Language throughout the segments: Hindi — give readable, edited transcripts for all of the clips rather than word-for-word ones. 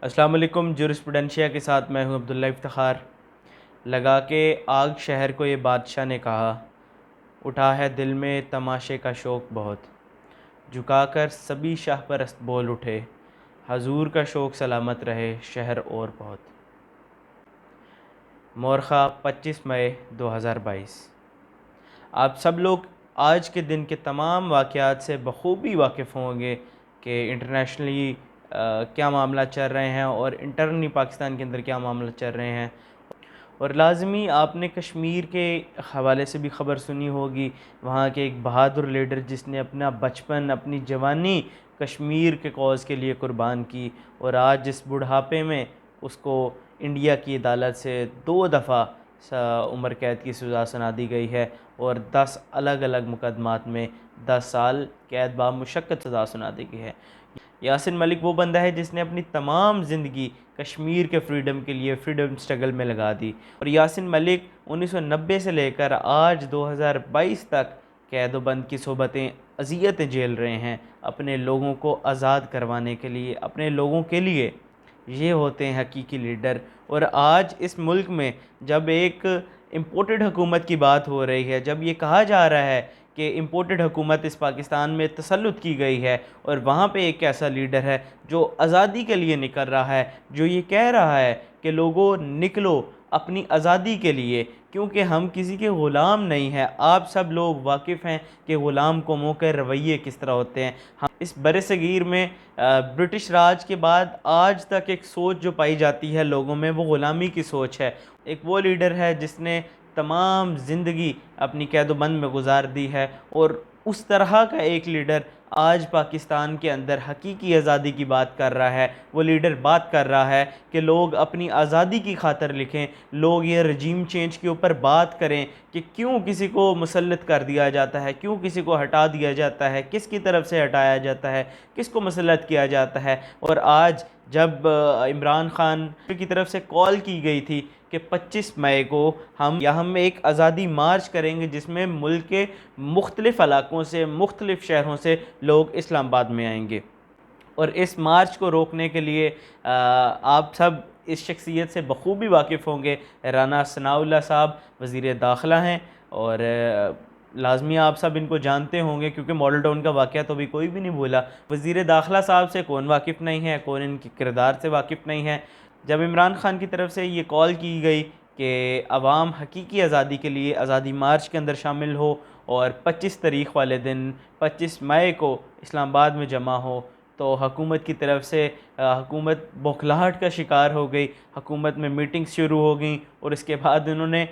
अस्सलाम वालेकुम। जुरिस्प्रूडेंशिया के साथ मैं हूं अब्दुल्ला इफ्तिखार। लगा के आग शहर को ये बादशाह ने कहा, उठा है दिल में तमाशे का शौक़ बहुत, झुकाकर सभी शाह परस्त बोल उठे, हजूर का शौक़ सलामत रहे शहर और बहुत। मोरखा 25 मई 2022। आप सब लोग आज के दिन के तमाम वाक़यात से बखूबी वाकिफ़ होंगे कि इंटरनेशनली क्या मामला चल रहे हैं और इंटरनली पाकिस्तान के अंदर क्या मामला चल रहे हैं। और लाजमी आपने कश्मीर के हवाले से भी ख़बर सुनी होगी, वहाँ के एक बहादुर लीडर जिसने अपना बचपन अपनी जवानी कश्मीर के कौज़ के लिए कुर्बान की और आज जिस बुढ़ापे में उसको इंडिया की अदालत से 2 दफ़ा उम्र कैद की सज़ा सुना दी गई है और 10 अलग अलग मुकदमात में 10 साल कैद बामुशक्क़त सज़ा सुना दी गई है। यासिन मलिक वो बंदा है जिसने अपनी तमाम ज़िंदगी कश्मीर के फ्रीडम के लिए फ्रीडम स्ट्रगल में लगा दी और यासिन मलिक 1990 से लेकर आज 2022 तक कैद-ओ-बंद की सोबतें अज़ियतें झेल रहे हैं अपने लोगों को आज़ाद करवाने के लिए, अपने लोगों के लिए। ये होते हैं हकीकी लीडर। और आज इस मुल्क में जब एक इम्पोर्टेड हुकूमत की बात हो रही है, जब ये कहा जा रहा है कि इम्पोर्टेड हुकूमत इस पाकिस्तान में तसल्लुत की गई है और वहाँ पे एक ऐसा लीडर है जो आज़ादी के लिए निकल रहा है, जो ये कह रहा है कि लोगों निकलो अपनी आज़ादी के लिए, क्योंकि हम किसी के ग़ुलाम नहीं हैं। आप सब लोग वाकिफ़ हैं कि ग़ुलाम कौमों के रवैये किस तरह होते हैं। हम इस बरसगीर में ब्रिटिश राज के बाद आज तक एक सोच जो पाई जाती है लोगों में, वो ग़ुलामी की सोच है। एक वो लीडर है जिसने तमाम ज़िंदगी अपनी कैद-ओ-बंद में गुजार दी है और उस तरह का एक लीडर आज पाकिस्तान के अंदर हकीकी आज़ादी की बात कर रहा है। वो लीडर बात कर रहा है कि लोग अपनी आज़ादी की खातिर लिखें, लोग ये रजीम चेंज के ऊपर बात करें कि क्यों किसी को मुसल्लत कर दिया जाता है, क्यों किसी को हटा दिया जाता है, किसकी तरफ से हटाया जाता है, किसको मुसल्लत किया जाता है। और आज जब इमरान खान की तरफ से कॉल की गई थी कि 25 मई को हम एक आज़ादी मार्च करेंगे जिसमें मुल्क के मुख्तलिफ़ इलाकों से, मुख्तलिफ़ शहरों से लोग इस्लामाबाद में आएंगे। और इस मार्च को रोकने के लिए आप सब इस शख्सियत से बखूबी वाकिफ़ होंगे। राना सनाउल्लाह साहब वज़ीर दाखिला हैं और लाजमी आप सब इनको जानते होंगे क्योंकि मॉडल टाउन का वाक़या तो अभी कोई भी नहीं भूला। वज़ीर दाखिला साहब से कौन वाकिफ़ नहीं है, कौन इनके किरदार से वाकिफ़ नहीं है। जब इमरान खान की तरफ से ये कॉल की गई कि अवाम हकीकी आज़ादी के लिए आज़ादी मार्च के अंदर शामिल हो और 25 तारीख़ वाले दिन 25 मई को इस्लामाबाद में जमा हो, तो हुकूमत की तरफ से हुकूमत बौखलाहट का शिकार हो गई। हुकूमत में मीटिंग्स शुरू हो गई और इसके बाद उन्होंने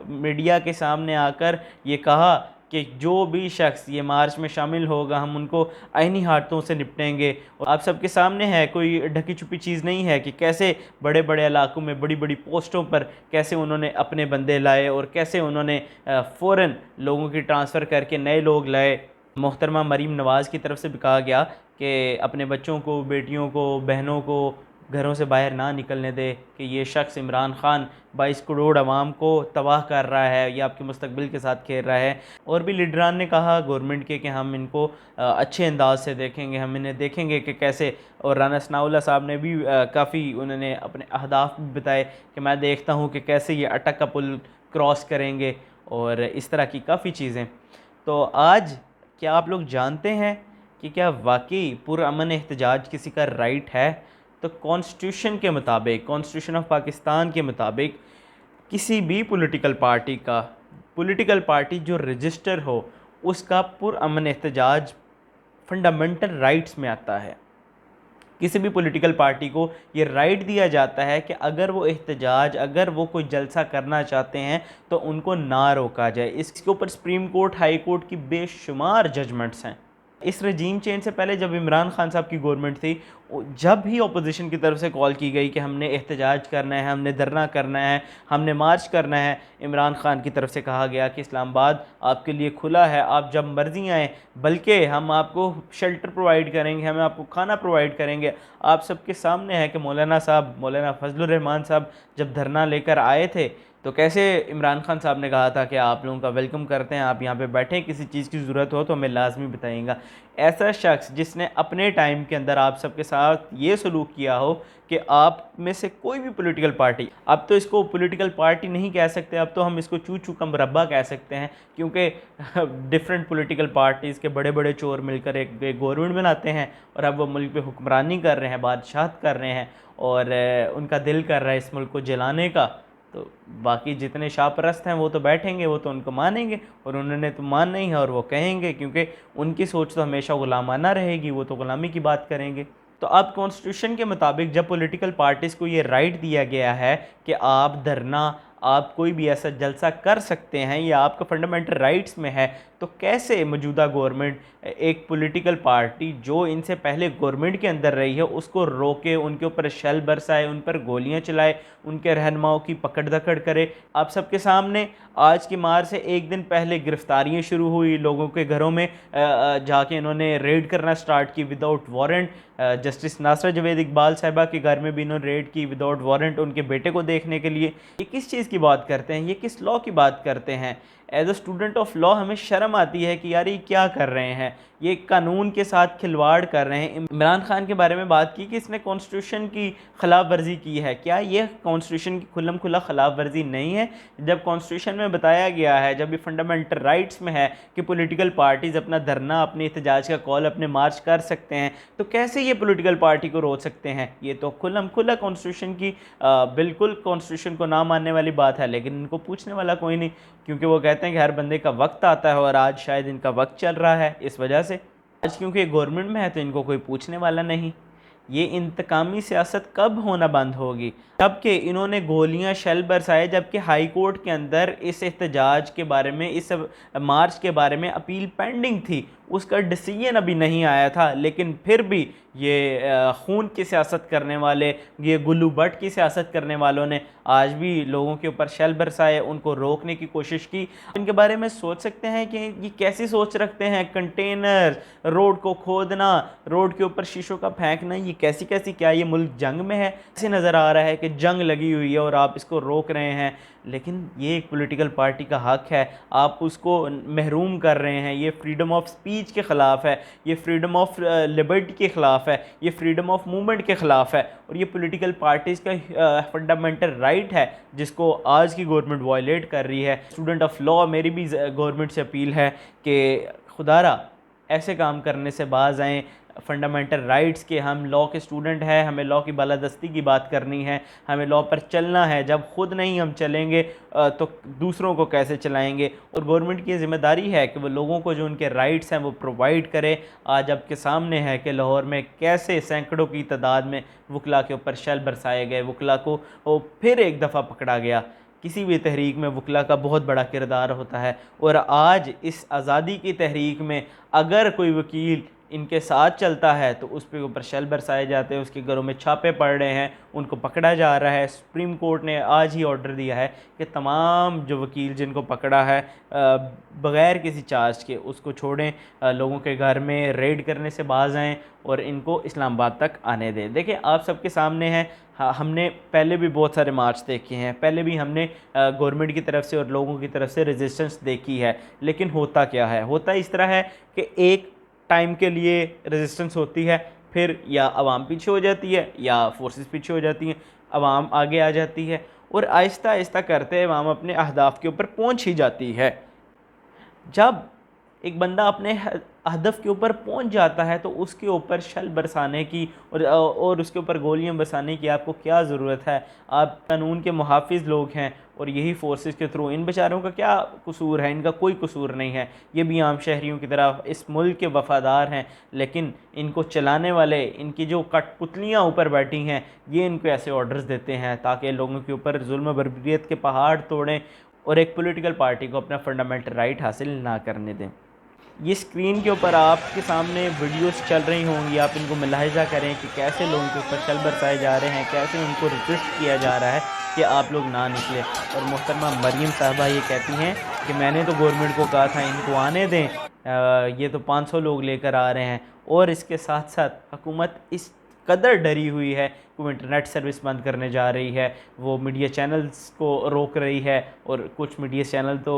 मीडिया के सामने आकर ये कहा कि जो भी शख्स ये मार्च में शामिल होगा हम उनको आईनी हाथों से निपटेंगे। और आप सबके सामने है, कोई ढकी छुपी चीज़ नहीं है कि कैसे बड़े बड़े इलाकों में बड़ी बड़ी पोस्टों पर कैसे उन्होंने अपने बंदे लाए और कैसे उन्होंने फ़ौरन लोगों की ट्रांसफ़र करके नए लोग लाए। मोहतरमा मरीम नवाज़ की तरफ से भी कहा गया कि अपने बच्चों को, बेटियों को, बहनों को घरों से बाहर ना निकलने दे कि ये शख्स इमरान खान 22 करोड़ आवाम को तबाह कर रहा है, ये आपके मुस्तकबिल के साथ खेल रहा है। और भी लीडरान ने कहा गवर्नमेंट के कि हम इनको अच्छे अंदाज से देखेंगे, हम इन्हें देखेंगे कि कैसे। और राना सनाउल्लाह साहब ने भी काफ़ी उन्होंने अपने अहदाफ भी बताए कि मैं देखता हूँ कि कैसे ये अटक का पुल क्रॉस करेंगे और इस तरह की काफ़ी चीज़ें। तो आज क्या आप लोग जानते हैं कि क्या वाकई पुरअमन एहतजाज किसी का राइट है? तो कॉन्स्टिट्यूशन के मुताबिक, कॉन्स्टिट्यूशन ऑफ पाकिस्तान के मुताबिक किसी भी पॉलिटिकल पार्टी जो रजिस्टर हो उसका पुरअमन एहतजाज फंडामेंटल राइट्स में आता है। किसी भी पॉलिटिकल पार्टी को ये राइट दिया जाता है कि अगर वो एहतजाज, अगर वो कोई जलसा करना चाहते हैं तो उनको ना रोका जाए। इसके ऊपर सुप्रीम कोर्ट, हाई कोर्ट की बेशुमार जजमेंट्स हैं। इस रजीम चेंज से पहले जब इमरान खान साहब की गवर्नमेंट थी, जब भी अपोजिशन की तरफ से कॉल की गई कि हमने एहतजाज करना है, हमने धरना करना है, हमने मार्च करना है, इमरान खान की तरफ से कहा गया कि इस्लामाबाद आपके लिए खुला है, आप जब मर्जी आएँ, बल्कि हम आपको शेल्टर प्रोवाइड करेंगे, हम आपको खाना प्रोवाइड करेंगे। आप सबके सामने है कि मौलाना फजलुर रहमान साहब जब धरना लेकर आए थे तो कैसे इमरान खान साहब ने कहा था कि आप लोगों का वेलकम करते हैं, आप यहाँ पे बैठें, किसी चीज़ की ज़रूरत हो तो हमें लाजमी बताइएगा। ऐसा शख्स जिसने अपने टाइम के अंदर आप सबके साथ ये सलूक किया हो कि आप में से कोई भी पॉलिटिकल पार्टी, अब तो इसको पॉलिटिकल पार्टी नहीं कह सकते, अब तो हम इसको चू चू का मुरब्बा कह सकते हैं, क्योंकि डिफरेंट पॉलिटिकल पार्टीज़ के बड़े बड़े चोर मिलकर एक गवर्नमेंट बनाते हैं और अब वो मुल्क पे हुक्मरानी कर रहे हैं, बादशाहत कर रहे हैं, और उनका दिल कर रहा है इस मुल्क को जलाने का। तो बाकी जितने शाहपरस्त हैं वो तो बैठेंगे, वो तो उनको मानेंगे, और उन्होंने तो मानना ही है और वो कहेंगे, क्योंकि उनकी सोच तो हमेशा गुलामाना रहेगी, वो तो गुलामी की बात करेंगे। तो अब कॉन्स्टिट्यूशन के मुताबिक जब पॉलिटिकल पार्टीज़ को ये राइट दिया गया है कि आप धरना, आप कोई भी ऐसा जलसा कर सकते हैं, या आपका फंडामेंटल राइट्स में है, तो कैसे मौजूदा गवर्नमेंट एक पॉलिटिकल पार्टी जो इनसे पहले गवर्नमेंट के अंदर रही है उसको रोके, उनके ऊपर शैल बरसाए, उन पर गोलियां चलाए, उनके रहनुमाओं की पकड़ दकड़ करे। आप सबके सामने आज की मार से एक दिन पहले गिरफ्तारियां शुरू हुई, लोगों के घरों में जाके इन्होंने रेड करना स्टार्ट की विदाउट वारंट। जस्टिस नासरा जवेद इकबाल साहिबा के घर में भी इन्होंने रेड की विदाउट वारंट, उनके बेटे को देखने के लिए। ये किस चीज़ की बात करते हैं, ये किस लॉ की बात करते हैं? As a student of law हमें शर्म आती है कि यार ये क्या कर रहे हैं, ये कानून के साथ खिलवाड़ कर रहे हैं। इमरान खान के बारे में बात की कि इसने कॉन्स्टिट्यूशन की खिलाफ वर्जी की है, क्या ये कॉन्स्टिट्यूशन की खुल्लम खुला खिलाफ वर्जी नहीं है? जब कॉन्स्टिट्यूशन में बताया गया है, जब ये फंडामेंटल राइट्स में है कि पॉलिटिकल पार्टीज़ अपना धरना, अपने एहतजाज का कॉल, अपने मार्च कर सकते हैं, तो कैसे ये पॉलिटिकल पार्टी को रोक सकते हैं? ये तो खुल्लम खुला कॉन्स्टिट्यूशन की बिल्कुल कॉन्स्टिट्यूशन को ना मानने वाली बात है, लेकिन इनको पूछने वाला कोई नहीं, क्योंकि वो कहते हैं कि हर बंदे का वक्त आता है, और आज शायद इनका वक्त चल रहा है। इस वजह से आज क्योंकि गवर्नमेंट में है तो इनको कोई पूछने वाला नहीं। ये इंतकामी सियासत कब होना बंद होगी? जबकि इन्होंने गोलियां शेल बरसाए, जबकि हाई कोर्ट के अंदर इस एहतजाज के बारे में, इस मार्च के बारे में अपील पेंडिंग थी, उसका डिसीजन अभी नहीं आया था, लेकिन फिर भी ये खून की सियासत करने वाले, ये गुल्लू भट्ट की सियासत करने वालों ने आज भी लोगों के ऊपर शेल बरसाए, उनको रोकने की कोशिश की। इनके बारे में सोच सकते हैं कि ये कैसी सोच रखते हैं? कंटेनर, रोड को खोदना, रोड के ऊपर शीशों का फेंकना, ये कैसी कैसी, क्या ये मुल्क जंग में है? ऐसे नज़र आ रहा है कि जंग लगी हुई है और आप इसको रोक रहे हैं, लेकिन ये एक पॉलिटिकल पार्टी का हक है, आप उसको महरूम कर रहे हैं। ये फ्रीडम ऑफ स्पीच के ख़िलाफ़ है, ये फ्रीडम ऑफ लिबर्टी के ख़िलाफ़ है, ये फ्रीडम ऑफ मूवमेंट के ख़िलाफ़ है, और ये पॉलिटिकल पार्टीज़ का फंडामेंटल राइट है जिसको आज की गवर्नमेंट वायलेट कर रही है। स्टूडेंट ऑफ लॉ, मेरी भी गवर्नमेंट से अपील है कि खुदारा ऐसे काम करने से बाज आएँ। फंडामेंटल राइट्स के, हम लॉ के स्टूडेंट हैं, हमें लॉ की बालादस्ती की बात करनी है, हमें लॉ पर चलना है। जब खुद नहीं हम चलेंगे तो दूसरों को कैसे चलाएंगे? और गवर्नमेंट की ज़िम्मेदारी है कि वो लोगों को जो उनके राइट्स हैं वो प्रोवाइड करे। आज आपके सामने है कि लाहौर में कैसे सैकड़ों की तादाद में वकला के ऊपर शेल बरसाए गए, वकला को फिर एक दफ़ा पकड़ा गया। किसी भी तहरीक में वकला का बहुत बड़ा किरदार होता है, और आज इस आज़ादी की तहरीक में अगर कोई वकील इनके साथ चलता है तो उस पर ऊपर शेल बरसाए जाते हैं, उसके घरों में छापे पड़ रहे हैं, उनको पकड़ा जा रहा है। सुप्रीम कोर्ट ने आज ही ऑर्डर दिया है कि तमाम जो वकील जिनको पकड़ा है बग़ैर किसी चार्ज के उसको छोड़ें, लोगों के घर में रेड करने से बाज आएँ और इनको इस्लामाबाद तक आने दें। देखिए आप सबके सामने है, हमने पहले भी बहुत सारे मार्च देखे हैं, पहले भी हमने गवर्नमेंट की तरफ से और लोगों की तरफ से रेजिस्टेंस देखी है, लेकिन होता क्या है? होता इस तरह है कि एक टाइम के लिए रेजिस्टेंस होती है, फिर या आवाम पीछे हो जाती है या फोर्सेस पीछे हो जाती हैं, आवाम आगे आ जाती है, और आहिस्ता आहिस्ता करते आवाम अपने अहदाफ के ऊपर पहुंच ही जाती है। जब एक बंदा अपने हदफ के ऊपर पहुंच जाता है तो उसके ऊपर शल बरसाने की और उसके ऊपर गोलियां बरसाने की आपको क्या ज़रूरत है? आप कानून के मुहाफिज लोग हैं, और यही फोर्सेस के थ्रू, इन बेचारों का क्या कसूर है? इनका कोई कसूर नहीं है, ये भी आम शहरियों की तरह इस मुल्क के वफ़ादार हैं, लेकिन इनको चलाने वाले, इनकी जो कठपुतलियाँ ऊपर बैठी हैं, ये इनको ऐसे ऑर्डर्स देते हैं ताकि लोगों के ऊपर जुल्म बर्बरियत के पहाड़ तोड़ें और एक पॉलिटिकल पार्टी को अपना फंडामेंटल राइट हासिल ना करने दें। ये स्क्रीन के ऊपर आपके सामने वीडियोस चल रही होंगी, आप इनको मुलाहिजा करें कि कैसे लोगों के ऊपर शल बरसाए जा रहे हैं, कैसे उनको रिक्वेस्ट किया जा रहा है कि आप लोग ना निकले। और मोहतरमा मरियम साहबा ये कहती हैं कि मैंने तो गवर्नमेंट को कहा था इनको आने दें, ये तो 500 लोग लेकर आ रहे हैं। और इसके साथ साथ हुकूमत इस कदर डरी हुई है कि वो इंटरनेट सर्विस बंद करने जा रही है, वो मीडिया चैनल्स को रोक रही है। और कुछ मीडिया चैनल तो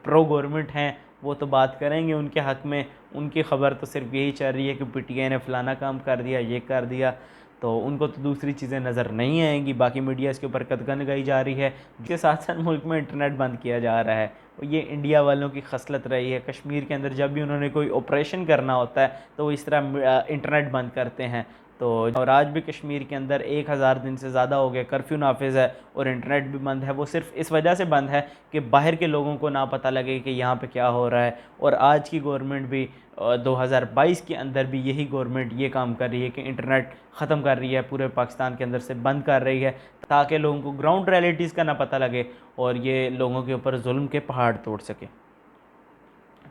प्रो गवर्नमेंट हैं, वो तो बात करेंगे उनके हक़ में, उनकी ख़बर तो सिर्फ यही चल रही है कि पीटीआई ने फ़लाना काम कर दिया, ये कर दिया, तो उनको तो दूसरी चीज़ें नज़र नहीं आएंगी। बाकी मीडिया इसके ऊपर कदगन गाई जा रही है। इसके साथ साथ मुल्क में इंटरनेट बंद किया जा रहा है। ये इंडिया वालों की खसलत रही है। कश्मीर के अंदर जब भी उन्होंने कोई ऑपरेशन करना होता है तो वो इस तरह इंटरनेट बंद करते हैं। तो और आज भी कश्मीर के अंदर 1000 दिन से ज़्यादा हो गए कर्फ्यू नाफिज़ है और इंटरनेट भी बंद है। वो सिर्फ इस वजह से बंद है कि बाहर के लोगों को ना पता लगे कि यहाँ पे क्या हो रहा है। और आज की गवर्नमेंट भी 2022 के अंदर भी यही गवर्नमेंट ये काम कर रही है कि इंटरनेट ख़त्म कर रही है, पूरे पाकिस्तान के अंदर से बंद कर रही है, ताकि लोगों को ग्राउंड रियलिटीज़ का ना पता लगे और ये लोगों के ऊपर जुल्म के पहाड़ तोड़ सके।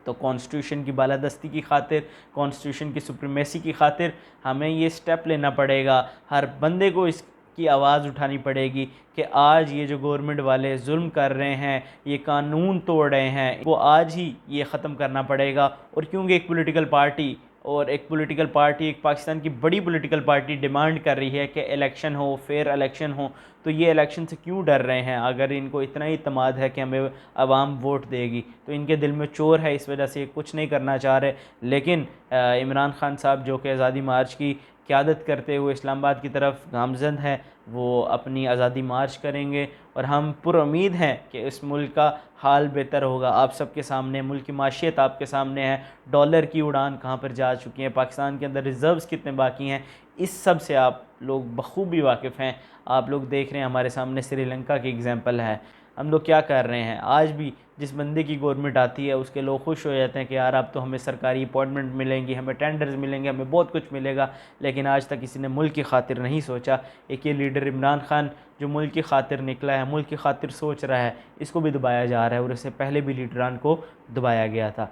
तो कॉन्स्टिट्यूशन की बालादस्ती की खातिर, कॉन्स्टिट्यूशन की सुप्रीमेसी की खातिर हमें ये स्टेप लेना पड़ेगा। हर बंदे को इसकी आवाज़ उठानी पड़ेगी कि आज ये जो गवर्नमेंट वाले जुल्म कर रहे हैं, ये कानून तोड़ रहे हैं, वो आज ही ये ख़त्म करना पड़ेगा। और क्योंकि एक पॉलिटिकल पार्टी एक पाकिस्तान की बड़ी पॉलिटिकल पार्टी डिमांड कर रही है कि इलेक्शन हो, फेयर इलेक्शन हो, तो ये इलेक्शन से क्यों डर रहे हैं? अगर इनको इतना ही इत्मीद है कि हमें आवाम वोट देगी, तो इनके दिल में चोर है, इस वजह से ये कुछ नहीं करना चाह रहे। लेकिन इमरान खान साहब जो कि आज़ादी मार्च की क़यादत करते हुए इस्लामाबाद की तरफ गामज़द हैं, वो अपनी आज़ादी मार्च करेंगे और हम पुरुम्मीद हैं कि इस मुल्क का हाल बेहतर होगा। आप सबके सामने मुल्क की माशियत आपके सामने है, डॉलर की उड़ान कहाँ पर जा चुकी है, पाकिस्तान के अंदर रिज़र्व्स कितने बाकी हैं, इस सब से आप लोग बखूबी वाकिफ़ हैं। आप लोग देख रहे हैं हमारे सामने श्रीलंका की एग्ज़ाम्पल है। हम लोग क्या कर रहे हैं? आज भी जिस बंदे की गवर्नमेंट आती है उसके लोग खुश हो जाते हैं कि यार अब तो हमें सरकारी अपॉइंटमेंट मिलेंगी, हमें टेंडर्स मिलेंगे, हमें बहुत कुछ मिलेगा। लेकिन आज तक किसी ने मुल्क की खातिर नहीं सोचा। एक ये लीडर इमरान खान जो मुल्क की खातिर निकला है, मुल्क की खातिर सोच रहा है, इसको भी दबाया जा रहा है और इससे पहले भी लीडरान को दबाया गया था।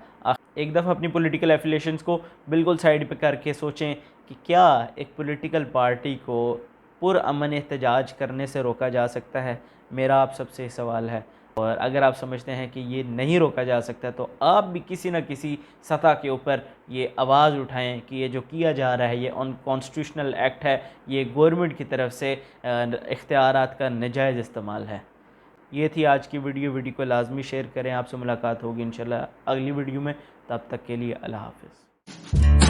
एक दफ़ा अपनी पॉलिटिकल एफिलिएशंस को बिल्कुल साइड पे करके सोचें कि क्या एक पॉलिटिकल पार्टी को पुरअमन एहतजाज करने से रोका जा सकता है? मेरा आप सबसे सवाल है। और अगर आप समझते हैं कि ये नहीं रोका जा सकता, तो आप भी किसी न किसी सतह के ऊपर ये आवाज़ उठाएं कि ये जो किया जा रहा है ये अनकॉन्स्टिट्यूशनल एक्ट है, ये गवर्नमेंट की तरफ से इख्तियारात का नाजायज़ इस्तेमाल है। ये थी आज की वीडियो को लाजमी शेयर करें। आपसे मुलाकात होगी इंशाल्लाह अगली वीडियो में। तब तक के लिए अल्लाह हाफ़िज़।